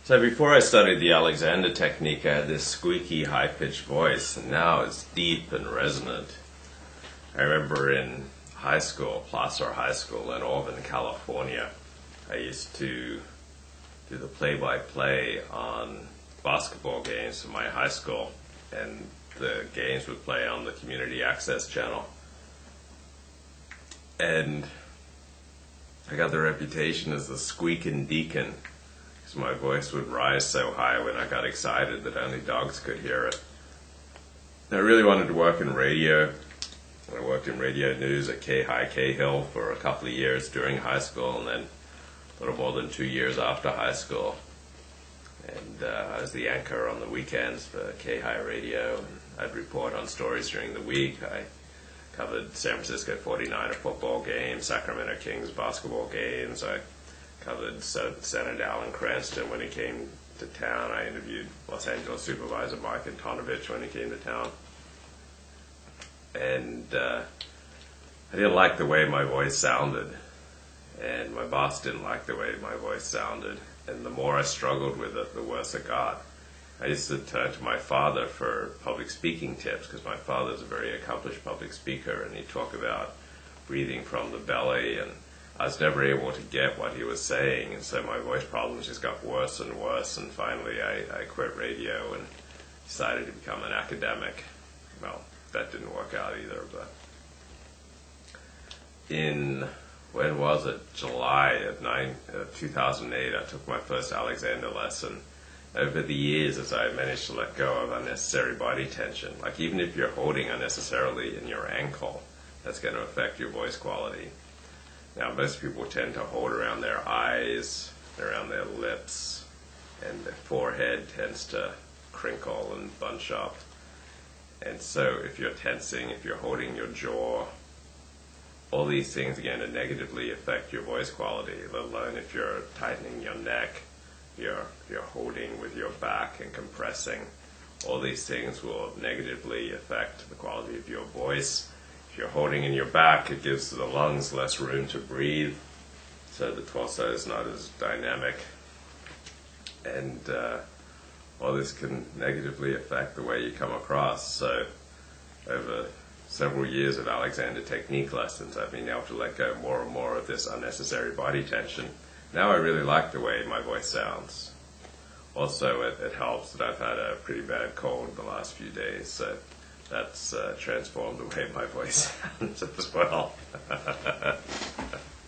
So before I studied the Alexander technique, I had this squeaky, high-pitched voice, and now it's deep and resonant. I remember in high school, Placer High School in Auburn, California, I used to do the play-by-play on basketball games in my high school, and the games would play on the Community Access Channel. And I got the reputation as the squeaking deacon, because my voice would rise so high when I got excited that only dogs could hear it. And I really wanted to work in radio. I worked in radio news at K-High Cahill for a couple of years during high school, and then a little more than 2 years after high school. And I was the anchor on the weekends for K-High Radio, and I'd report on stories during the week. I covered San Francisco 49er football games, Sacramento Kings basketball games. I covered Senator Alan Cranston when he came to town. I interviewed Los Angeles Supervisor Mike Antonovich when he came to town. And I didn't like the way my voice sounded. And my boss didn't like the way my voice sounded. And the more I struggled with it, the worse it got. I used to turn to my father for public speaking tips, because my father's a very accomplished public speaker, and he'd talk about breathing from the belly, and I was never able to get what he was saying, and so my voice problems just got worse and worse, and finally I quit radio and decided to become an academic. Well, that didn't work out either, but when was it? July of 2008, I took my first Alexander lesson. Over the years, as I managed to let go of unnecessary body tension, like even if you're holding unnecessarily in your ankle, that's going to affect your voice quality. Now, most people tend to hold around their eyes, around their lips, and their forehead tends to crinkle and bunch up. And so if you're tensing, if you're holding your jaw, all these things are going to negatively affect your voice quality, let alone if you're tightening your neck, you're holding with your back and compressing. All these things will negatively affect the quality of your voice. If you're holding in your back, it gives the lungs less room to breathe, so the torso is not as dynamic. And all this can negatively affect the way you come across. So over several years of Alexander technique lessons, I've been able to let go more and more of this unnecessary body tension. Now I really like the way my voice sounds. Also, it helps that I've had a pretty bad cold the last few days, so that's transformed the way my voice sounds as well.